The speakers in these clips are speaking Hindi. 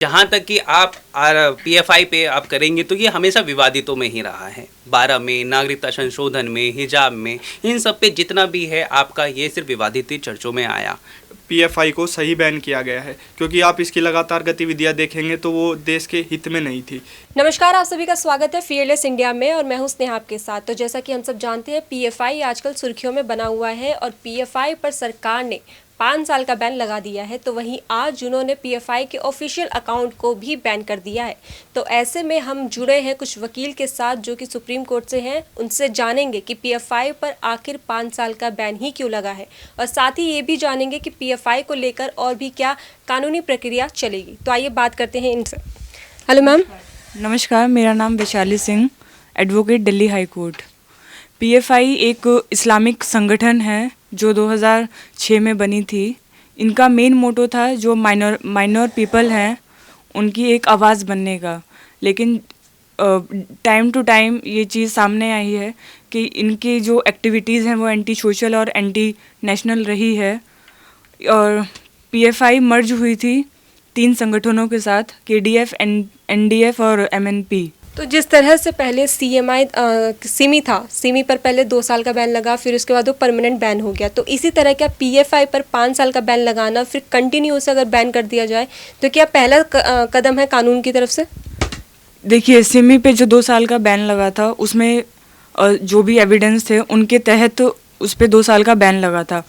जहाँ तक कि आप पीएफआई पे आप करेंगे तो ये हमेशा विवादितों में ही रहा है। 12 में, नागरिकता संशोधन में, हिजाब में, इन सब पे जितना भी है आपका ये सिर्फ विवादित ही चर्चों में आया। पीएफआई को सही बैन किया गया है क्योंकि आप इसकी लगातार गतिविधियां देखेंगे तो वो देश के हित में नहीं थी। नमस्कार, आप सभी का स्वागत है फियरलेस इंडिया में और मैं हूं स्नेहा आपके साथ। तो जैसा कि हम सब जानते हैं पीएफआई आजकल सुर्खियों में बना हुआ है और पीएफआई पर सरकार ने 5 साल का बैन लगा दिया है। तो वहीं आज उन्होंने पीएफआई के ऑफिशियल अकाउंट को भी बैन कर दिया है। तो ऐसे में हम जुड़े हैं कुछ वकील के साथ जो कि सुप्रीम कोर्ट से हैं, उनसे जानेंगे कि पीएफआई पर आखिर 5 साल का बैन ही क्यों लगा है और साथ ही ये भी जानेंगे कि पीएफआई को लेकर और भी क्या कानूनी प्रक्रिया चलेगी। तो आइए बात करते हैं इनसे। Hello ma'am. नमस्कार, मेरा नाम Vaishali Singh, advocate Delhi high court. PFI एक इस्लामिक संगठन है जो 2006 में बनी थी। इनका मेन मोटो था जो माइनर पीपल हैं उनकी एक आवाज़ बनने का। लेकिन टाइम टू टाइम ये चीज़ सामने आई है कि इनकी जो एक्टिविटीज़ हैं वो एंटी सोशल और एंटी नेशनल रही है। और पीएफआई मर्ज हुई थी 3 संगठनों के साथ, केडीएफ, एनडीएफ और एमएनपी। तो जिस तरह से पहले सिमी था, सिमी पर पहले 2 साल का बैन लगा, फिर उसके बाद वो परमानेंट बैन हो गया। तो इसी तरह क्या पीएफआई पर 5 साल का बैन लगाना फिर कंटिन्यूस अगर बैन कर दिया जाए तो क्या पहला कदम है कानून की तरफ से? देखिए, सिमी पे जो 2 साल का बैन लगा था उसमें जो भी एविडेंस थे उनके तहत उस पर 2 साल का बैन लगा था।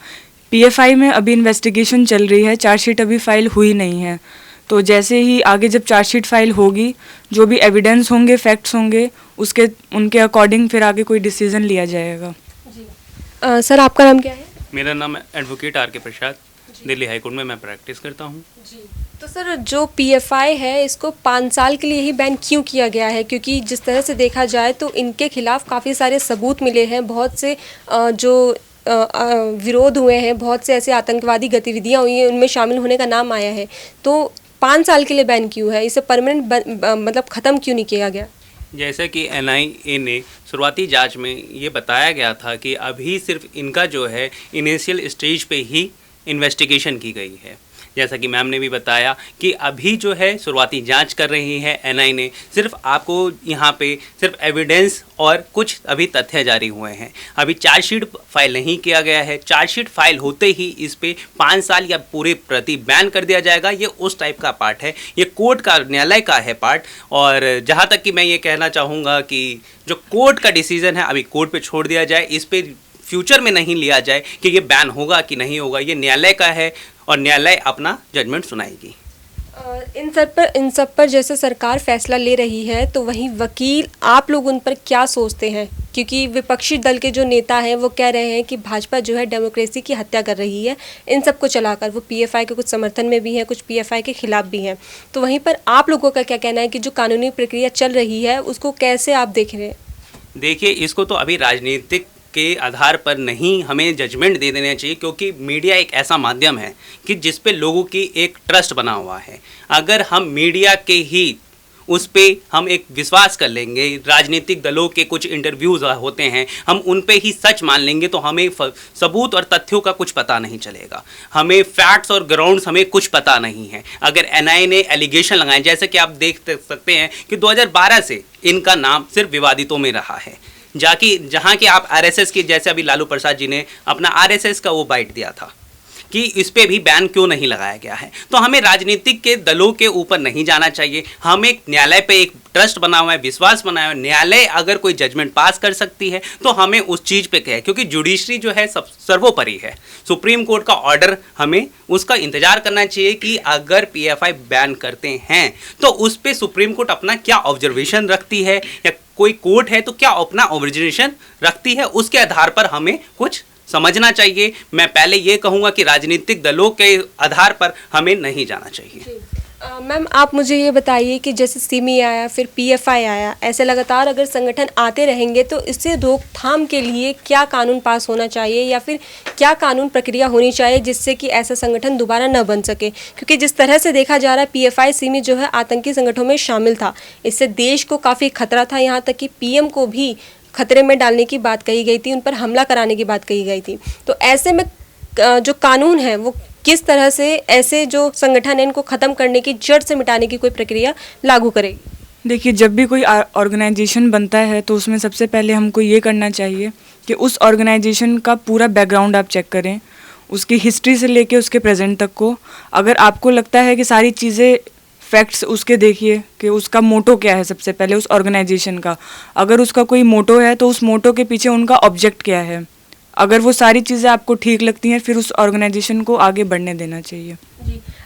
पीएफआई में अभी इन्वेस्टिगेशन चल रही है, चार्जशीट अभी फाइल हुई नहीं है। तो जैसे ही आगे जब चार्जशीट फाइल होगी, जो भी एविडेंस होंगे, फैक्ट्स होंगे, उनके अकॉर्डिंग फिर आगे कोई डिसीजन लिया जाएगा। जी सर, आपका नाम क्या है? मेरा नाम एडवोकेट आर के प्रसाद, दिल्ली हाई कोर्ट में मैं प्रैक्टिस करता हूँ। तो सर, जो पीएफआई है इसको 5 साल के लिए ही बैन क्यों किया गया है? क्योंकि जिस तरह से देखा जाए तो इनके खिलाफ काफ़ी सारे सबूत मिले हैं, बहुत से जो विरोध हुए हैं, बहुत से ऐसे आतंकवादी गतिविधियां हुई हैं, उनमें शामिल होने का नाम आया है। तो 5 साल के लिए बैन क्यों है? इसे परमानेंट मतलब ख़त्म क्यों नहीं किया गया? जैसा कि एनआईए ने शुरुआती जांच में ये बताया गया था कि अभी सिर्फ इनका जो है इनिशियल स्टेज पे ही इन्वेस्टिगेशन की गई है। जैसा कि मैम ने भी बताया कि अभी जो है शुरुआती जांच कर रही है एनआईए ने, सिर्फ आपको यहाँ पे सिर्फ एविडेंस और कुछ अभी तथ्य जारी हुए हैं। अभी चार्जशीट फाइल नहीं किया गया है। चार्जशीट फाइल होते ही इस पे 5 साल या पूरे प्रति बैन कर दिया जाएगा। ये उस टाइप का पार्ट है, ये कोर्ट का, न्यायालय का है पार्ट। और जहाँ तक कि मैं ये कहना चाहूँगा कि जो कोर्ट का डिसीज़न है अभी कोर्ट पे छोड़ दिया जाए, इस पे फ्यूचर में नहीं लिया जाए कि ये बैन होगा कि नहीं होगा। ये न्यायालय का है और न्यायालय अपना जजमेंट सुनाएगी। इन सब पर जैसे सरकार फैसला ले रही है तो वहीं वकील, आप लोग उन पर क्या सोचते हैं? क्योंकि विपक्षी दल के जो नेता हैं वो कह रहे हैं कि भाजपा जो है डेमोक्रेसी की हत्या कर रही है इन सबको चलाकर। वो पीएफआई के कुछ समर्थन में भी हैं, कुछ पीएफआई के खिलाफ भी हैं। तो वहीं पर आप लोगों का क्या कहना है कि जो कानूनी प्रक्रिया चल रही है उसको कैसे आप देख रहे हैं? देखिए, इसको तो अभी राजनीतिक के आधार पर नहीं हमें जजमेंट दे देना चाहिए, क्योंकि मीडिया एक ऐसा माध्यम है कि जिस पे लोगों की एक ट्रस्ट बना हुआ है। अगर हम मीडिया के ही उस पे हम एक विश्वास कर लेंगे, राजनीतिक दलों के कुछ इंटरव्यूज़ होते हैं, हम उन पे ही सच मान लेंगे तो हमें सबूत और तथ्यों का कुछ पता नहीं चलेगा। हमें फैक्ट्स और ग्राउंड्स हमें कुछ पता नहीं है। अगर एनआईए ने एलिगेशन लगाए, जैसे कि आप देख सकते हैं कि 2012 से इनका नाम सिर्फ विवादितों में रहा है। जहाँ कि आप आरएसएस की, जैसे अभी लालू प्रसाद जी ने अपना आरएसएस का वो बाइट दिया था कि इस पे भी बैन क्यों नहीं लगाया गया है। तो हमें राजनीतिक के दलों के ऊपर नहीं जाना चाहिए। हम एक न्यायालय पे एक ट्रस्ट बना हुआ है, विश्वास बना हुआ है। न्यायालय अगर कोई जजमेंट पास कर सकती है तो हमें उस चीज़ पे कहे, क्योंकि जुडिशरी जो है सब सर्वोपरि है। सुप्रीम कोर्ट का ऑर्डर, हमें उसका इंतजार करना चाहिए कि अगर पीएफआई बैन करते हैं तो उस पर सुप्रीम कोर्ट अपना क्या ऑब्जर्वेशन रखती है, या कोई कोर्ट है तो क्या अपना ऑब्जर्वेशन रखती है, उसके आधार पर हमें कुछ समझना चाहिए। मैं पहले ये कहूँगा कि राजनीतिक दलों के आधार पर हमें नहीं जाना चाहिए। मैम, आप मुझे ये बताइए कि जैसे सिमी आया, फिर पीएफआई आया, ऐसे लगातार अगर संगठन आते रहेंगे तो इससे रोकथाम के लिए क्या कानून पास होना चाहिए या फिर क्या कानून प्रक्रिया होनी चाहिए जिससे कि ऐसा संगठन दोबारा न बन सके? क्योंकि जिस तरह से देखा जा रहा है पीएफआई, सिमी जो है आतंकी संगठनों में शामिल था। इससे देश को काफ़ी खतरा था, यहाँ तक कि पीएम को भी खतरे में डालने की बात कही गई थी, उन पर हमला कराने की बात कही गई थी। तो ऐसे में जो कानून है वो किस तरह से ऐसे जो संगठन है इनको ख़त्म करने की, जड़ से मिटाने की कोई प्रक्रिया लागू करेगी? देखिए, जब भी कोई ऑर्गेनाइजेशन बनता है तो उसमें सबसे पहले हमको ये करना चाहिए कि उस ऑर्गेनाइजेशन का पूरा बैकग्राउंड आप चेक करें, उसकी हिस्ट्री से लेके उसके प्रेजेंट तक को। अगर आपको लगता है कि सारी चीज़ें फैक्ट्स उसके देखिए कि उसका मोटो क्या है सबसे पहले उस ऑर्गेनाइजेशन का। अगर उसका कोई मोटो है तो उस मोटो के पीछे उनका ऑब्जेक्ट क्या है। अगर वो सारी चीज़ें आपको ठीक लगती हैं फिर उस ऑर्गेनाइजेशन को आगे बढ़ने देना चाहिए।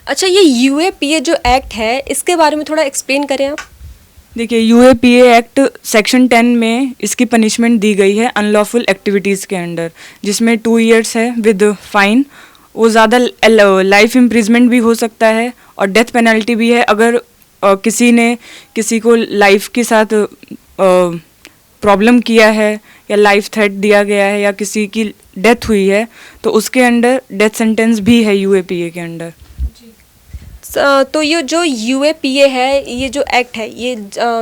अच्छा, ये यूएपीए जो एक्ट है इसके बारे में थोड़ा एक्सप्लेन करें आप। देखिए, यूएपीए एक्ट सेक्शन 10 में इसकी पनिशमेंट दी गई है अनलॉफुल एक्टिविटीज़ के अंडर, जिसमें 2 इयर्स है विद फाइन। वो ज़्यादा लाइफ इम्प्रिजमेंट भी हो सकता है और डेथ पेनल्टी भी है। अगर किसी ने किसी को लाइफ के साथ प्रॉब्लम किया है या लाइफ थ्रेट दिया गया है या किसी की डेथ हुई है तो उसके अंडर डेथ सेंटेंस भी है यूएपीए के अंडर। तो ये जो यूएपीए है, ये जो एक्ट है, ये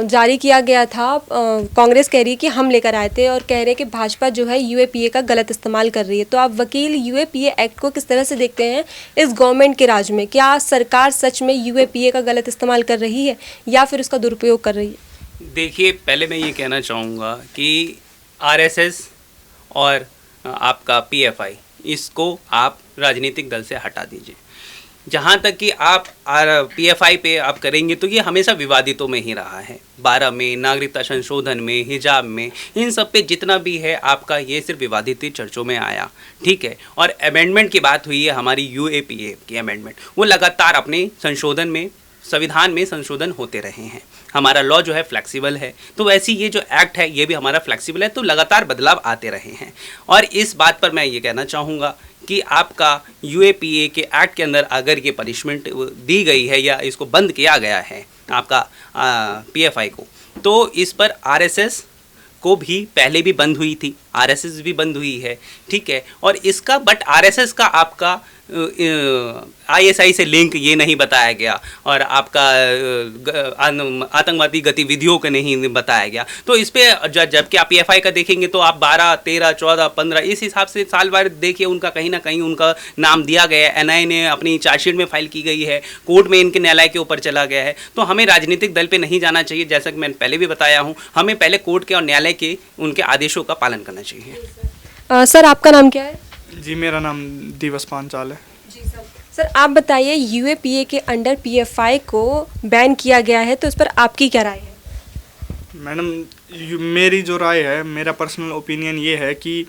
जारी किया गया था, कांग्रेस कह रही है कि हम लेकर आए थे और कह रहे हैं कि भाजपा जो है यूएपीए का गलत इस्तेमाल कर रही है। तो आप वकील यूएपीए एक्ट को किस तरह से देखते हैं इस गवर्नमेंट के राज में? क्या सरकार सच में यूएपीए का गलत इस्तेमाल कर रही है या फिर उसका दुरुपयोग कर रही है? देखिए, पहले मैं ये कहना चाहूँगा कि आरएसएस और आपका पीएफआई, इसको आप राजनीतिक दल से हटा दीजिए। जहाँ तक कि आप पीएफआई पे आप करेंगे तो ये हमेशा विवादितों में ही रहा है। 12 में, नागरिकता संशोधन में, हिजाब में, इन सब पे जितना भी है आपका ये सिर्फ विवादित चर्चों में आया, ठीक है। और अमेंडमेंट की बात हुई है, हमारी यूएपीए की अमेंडमेंट, वो लगातार अपने संशोधन में, संविधान में संशोधन होते रहे हैं। हमारा लॉ जो है फ्लेक्सिबल है, तो वैसे ये जो एक्ट है ये भी हमारा फ्लेक्सिबल है, तो लगातार बदलाव आते रहे हैं। और इस बात पर मैं ये कहना चाहूँगा कि आपका यूएपीए के एक्ट के अंदर अगर ये पनिशमेंट दी गई है या इसको बंद किया गया है आपका पीएफआई को, तो इस पर आरएसएस को भी पहले भी बंद हुई थी, आरएसएस भी बंद हुई है, ठीक है। और इसका बट आरएसएस का आपका आईएसआई से लिंक ये नहीं बताया गया और आपका आतंकवादी गतिविधियों का नहीं बताया गया। तो इस पे जबकि आप पीएफआई का देखेंगे तो आप 12, 13, 14, 15 इस हिसाब से साल भर देखिए, उनका कहीं ना कहीं उनका नाम दिया गया है। एनआईए ने अपनी चार्जशीट में फाइल की गई है, कोर्ट में इनके न्यायालय के ऊपर चला गया है। तो हमें राजनीतिक दल पर नहीं जाना चाहिए, जैसा कि मैंने पहले भी बताया हूँ, हमें पहले कोर्ट के और न्यायालय के उनके आदेशों का पालन करना चाहिए। सर, आपका नाम क्या है? जी, मेरा नाम दिवस पांचाल है। जी सर। सर, आप बताइए, यूएपीए के अंडर पीएफआई को बैन किया गया है, तो इस पर आपकी क्या राय है? मैडम, मेरी जो राय है, मेरा पर्सनल ओपिनियन ये है कि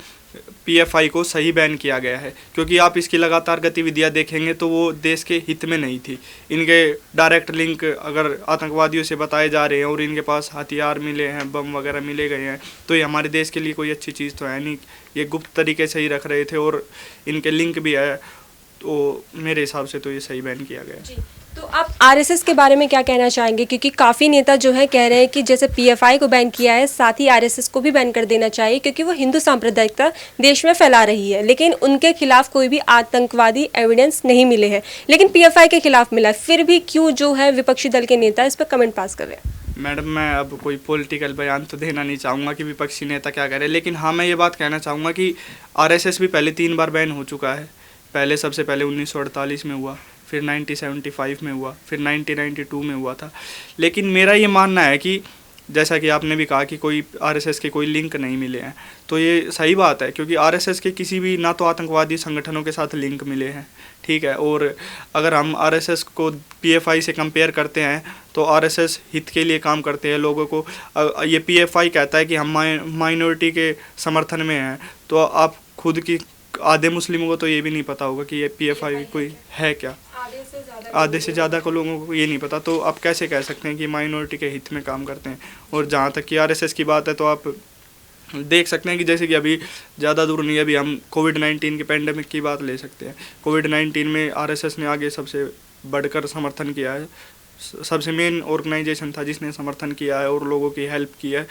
पीएफआई को सही बैन किया गया है, क्योंकि आप इसकी लगातार गतिविधियां देखेंगे तो वो देश के हित में नहीं थी। इनके डायरेक्ट लिंक अगर आतंकवादियों से बताए जा रहे हैं और इनके पास हथियार मिले हैं, बम वगैरह मिले गए हैं, तो ये हमारे देश के लिए कोई अच्छी चीज़ तो है नहीं। ये गुप्त तरीके से ही रख रहे थे और इनके लिंक भी है, तो मेरे हिसाब से तो ये सही बैन किया गया है। तो आप आरएसएस के बारे में क्या कहना चाहेंगे? क्योंकि काफ़ी नेता जो है कह रहे हैं कि जैसे पीएफआई को बैन किया है, साथ ही आरएसएस को भी बैन कर देना चाहिए, क्योंकि वो हिंदू सांप्रदायिकता देश में फैला रही है, लेकिन उनके खिलाफ कोई भी आतंकवादी एविडेंस नहीं मिले हैं, लेकिन पीएफआई के खिलाफ मिला। फिर भी क्यों जो है विपक्षी दल के नेता इस पर कमेंट पास कर रहे हैं? मैडम, मैं अब कोई पॉलिटिकल बयान तो देना नहीं चाहूँगा कि विपक्षी नेता क्या कह रहे हैं, लेकिन हाँ, मैं ये बात कहना चाहूँगा कि आरएसएस भी पहले 3 बार बैन हो चुका है। पहले सबसे पहले 1948 में हुआ, फिर 1975 में हुआ, फिर 1992 में हुआ था। लेकिन मेरा ये मानना है कि जैसा कि आपने भी कहा कि कोई आरएसएस के कोई लिंक नहीं मिले हैं, तो ये सही बात है, क्योंकि आरएसएस के किसी भी ना तो आतंकवादी संगठनों के साथ लिंक मिले हैं, ठीक है। और अगर हम आरएसएस को पीएफआई से कंपेयर करते हैं तो आरएसएस हित के लिए काम करते हैं लोगों को। ये पीएफआई कहता है कि हम माइनॉरिटी के समर्थन में हैं, तो आप खुद की आधे मुस्लिमों को तो ये भी नहीं पता होगा कि ये पीएफआई कोई है क्या। आधे से ज़्यादा को लोगों को ये नहीं पता, तो आप कैसे कह सकते हैं कि माइनॉरिटी के हित में काम करते हैं। और जहाँ तक कि आरएसएस की बात है, तो आप देख सकते हैं कि जैसे कि अभी ज़्यादा दूर नहीं, अभी हम कोविड-19 के पेंडेमिक की बात ले सकते हैं। कोविड-19 में आरएसएस ने आगे सबसे बढ़कर समर्थन किया है, सबसे मेन ऑर्गेनाइजेशन था जिसने समर्थन किया है और लोगों की हेल्प की है।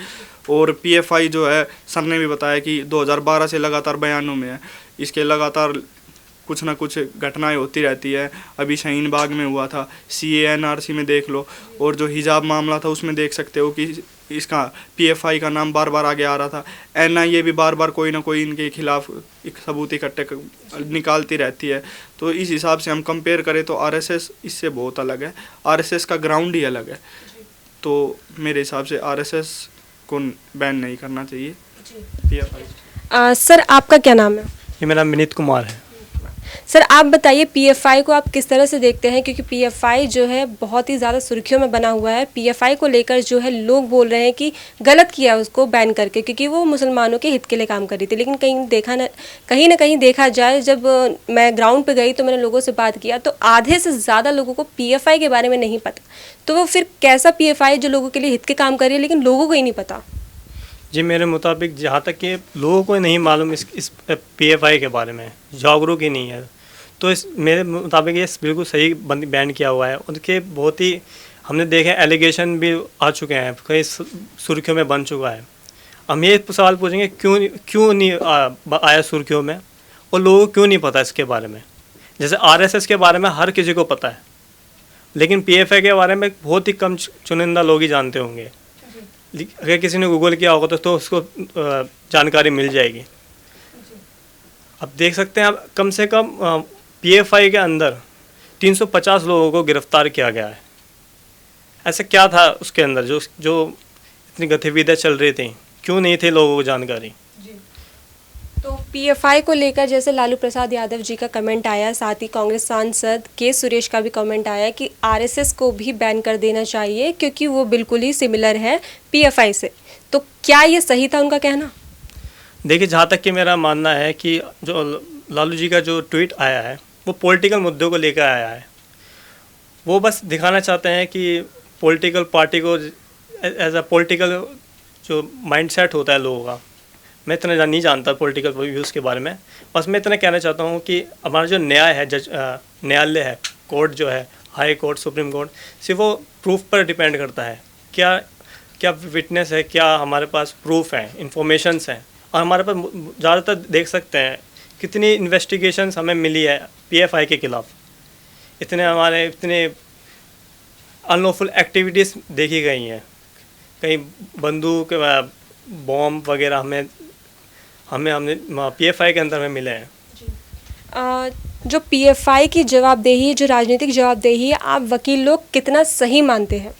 और पीएफआई जो है, सर ने भी बताया कि 2012 से लगातार बयानों में है, इसके लगातार कुछ ना कुछ घटनाएं होती रहती है। अभी शाहीन बाग में हुआ था, CA-NRC में देख लो, और जो हिजाब मामला था उसमें देख सकते हो कि इसका PFI का नाम बार बार आगे आ रहा था। NIA भी बार बार कोई ना कोई इनके खिलाफ एक सबूत इकट्ठे निकालती रहती है। तो इस हिसाब से हम कंपेयर करें तो RSS इससे बहुत अलग है, RSS का ग्राउंड ही अलग है। तो मेरे हिसाब से RSS को बैन नहीं करना चाहिए। PFI। सर आपका क्या नाम है? ये मेरा विनीत कुमार है। सर आप बताइए PFI को आप किस तरह से देखते हैं, क्योंकि PFI जो है बहुत ही ज़्यादा सुर्खियों में बना हुआ है। PFI को लेकर जो है लोग बोल रहे हैं कि गलत किया उसको बैन करके, क्योंकि वो मुसलमानों के हित के लिए काम कर रही थी। लेकिन कहीं ना कहीं देखा जाए, जब मैं ग्राउंड पे गई तो मैंने लोगों से बात किया तो आधे से ज़्यादा लोगों को PFI के बारे में नहीं पता। तो वो फिर कैसा PFI जो लोगों के लिए हित के काम कर रही है लेकिन लोगों को ही नहीं पता? जी मेरे मुताबिक जहाँ तक कि लोगों को नहीं मालूम इस PFI के बारे में, जागरूक ही नहीं है, तो इस मेरे मुताबिक ये बिल्कुल सही बैन किया हुआ है। उनके बहुत ही हमने देखे एलिगेशन भी आ चुके हैं, कई सुर्खियों में बन चुका है। हम ये सवाल पूछेंगे क्यों नहीं आया सुर्खियों में, और लोगों को क्यों नहीं पता इसके बारे में। जैसे RSS के बारे में हर किसी को पता है, लेकिन PFI के बारे में बहुत ही कम चुनिंदा लोग ही जानते होंगे। अगर किसी ने गूगल किया होगा तो उसको जानकारी मिल जाएगी। अब देख सकते हैं, आप कम से कम PFI के अंदर 350 लोगों को गिरफ्तार किया गया है। ऐसा क्या था उसके अंदर जो इतनी गतिविधियाँ चल रही थी, क्यों नहीं थे लोगों को जानकारी? तो PFI को लेकर जैसे लालू प्रसाद यादव जी का कमेंट आया, साथ ही कांग्रेस सांसद के सुरेश का भी कमेंट आया कि RSS को भी बैन कर देना चाहिए क्योंकि वो बिल्कुल ही सिमिलर है PFI से। तो क्या ये सही था उनका कहना? देखिए, जहाँ तक कि मेरा मानना है कि जो लालू जी का जो ट्वीट आया है वो पॉलिटिकल मुद्दों को लेकर आया है। वो बस दिखाना चाहते हैं कि पॉलिटिकल पार्टी को एज अ पॉलिटिकल जो माइंडसेट होता है लोगों का, मैं इतना नहीं जानता पॉलिटिकल व्यूज़ के बारे में। बस मैं इतना कहना चाहता हूँ कि हमारा जो न्याय है, न्यायालय है, कोर्ट जो है, हाई कोर्ट, सुप्रीम कोर्ट, सिर्फ वो प्रूफ पर डिपेंड करता है। क्या विटनेस है, क्या हमारे पास प्रूफ है, इंफॉर्मेशंस हैं। और हमारे पास ज़्यादातर देख सकते हैं कितनी इन्वेस्टिगेशंस हमें मिली है PFI के खिलाफ। इतने अनलॉफुल एक्टिविटीज़ देखी गई हैं, कहीं बंदूक, बॉम्ब वगैरह हमने PFI के अंदर में मिले हैं। जो PFI की जवाबदेही, जो राजनीतिक जवाबदेही है, आप वकील लोग कितना सही मानते हैं?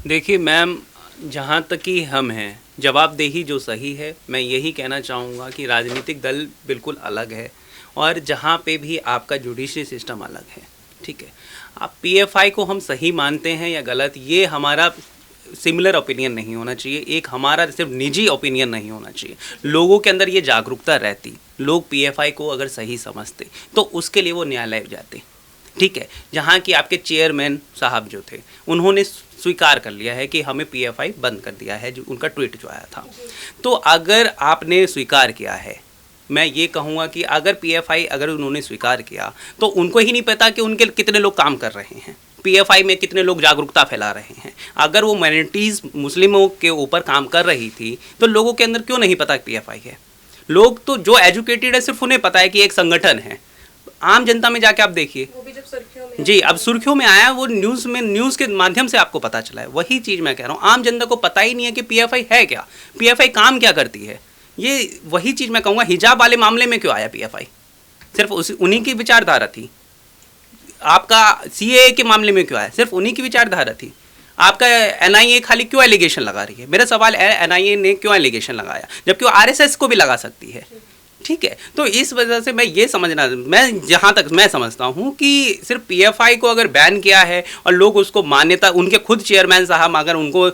देखिए मैम, जहाँ तक कि हम हैं, जवाबदेही जो सही है, मैं यही कहना चाहूँगा कि राजनीतिक दल बिल्कुल अलग है और जहाँ पे भी आपका जुडिशरी सिस्टम अलग है। ठीक है, आप PFI को हम सही मानते हैं या गलत, ये हमारा सिमिलर ओपिनियन नहीं होना चाहिए, एक हमारा सिर्फ निजी ओपिनियन नहीं होना चाहिए। लोगों के अंदर ये जागरूकता रहती, लोग PFI को अगर सही समझते तो उसके लिए वो न्यायालय जाते। ठीक है, जहाँ कि आपके चेयरमैन साहब जो थे उन्होंने स्वीकार कर लिया है कि हमें PFI बंद कर दिया है, जो उनका ट्वीट जो आया था। तो अगर आपने स्वीकार किया है, मैं ये कहूँगा कि अगर PFI अगर उन्होंने स्वीकार किया तो उनको ही नहीं पता कि उनके कितने लोग काम कर रहे हैं, PFI में कितने लोग जागरूकता फैला रहे हैं। अगर वो माइनॉरिटीज़ मुस्लिमों के ऊपर काम कर रही थी तो लोगों के अंदर क्यों नहीं पता PFI है? लोग तो जो एजुकेटेड है सिर्फ उन्हें पता है कि एक संगठन है। आम जनता में जाके आप देखिए, जी अब सुर्खियों में आया, वो न्यूज़ के माध्यम से आपको पता चला है। वही चीज़ मैं कह रहा हूँ, आम जनता को पता ही नहीं है कि PFI है क्या, PFI काम क्या करती है। ये वही चीज़ मैं कहूँगा, हिजाब वाले मामले में क्यों आया PFI? सिर्फ उन्हीं की विचारधारा थी। आपका CAA के मामले में क्यों आया? सिर्फ उन्हीं की विचारधारा थी। आपका NIA खाली क्यों एलिगेशन लगा रही है? मेरा सवाल है, NIA ने क्यों एलिगेशन लगाया जबकि वो RSS को भी लगा सकती है? ठीक है, तो इस वजह से मैं ये समझना, मैं जहाँ तक मैं समझता हूँ कि सिर्फ PFI को अगर बैन किया है और लोग उसको मान्यता, उनके खुद चेयरमैन साहब अगर उनको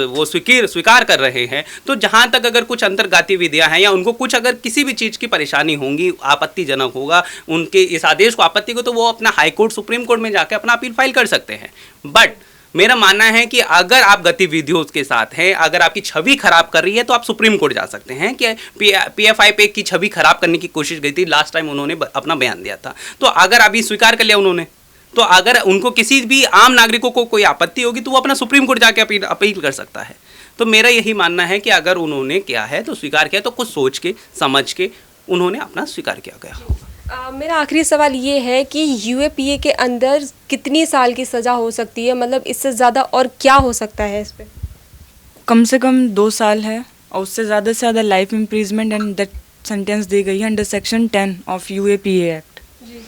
वो स्वीकार कर रहे हैं, तो जहाँ तक अगर कुछ अंतर गतिविधियाँ हैं या उनको कुछ अगर किसी भी चीज़ की परेशानी होंगी, आपत्तिजनक होगा उनके इस आदेश को, आपत्ति को, तो वो अपना हाई कोर्ट, सुप्रीम कोर्ट में जाकर अपना अपील फाइल कर सकते हैं। बट मेरा मानना है कि अगर आप गतिविधियों के साथ हैं, अगर आपकी छवि खराब कर रही है तो आप सुप्रीम कोर्ट जा सकते हैं कि PFI पे की छवि खराब करने की कोशिश गई थी। लास्ट टाइम उन्होंने अपना बयान दिया था, तो अगर अभी स्वीकार कर लिया उन्होंने, तो अगर उनको किसी भी आम नागरिकों को कोई आपत्ति होगी तो वो अपना सुप्रीम कोर्ट जाके अपील कर सकता है। तो मेरा यही मानना है कि अगर उन्होंने किया है तो स्वीकार किया, तो कुछ सोच के समझ के उन्होंने अपना स्वीकार किया गया। मेरा आखिरी सवाल ये है कि यूएपीए के अंदर कितनी साल की सज़ा हो सकती है, मतलब इससे ज़्यादा और क्या हो सकता है इस पे? कम से कम 2 साल है और उससे ज़्यादा से ज़्यादा life imprisonment and death sentence दी गई है under section 10 of UAPA act.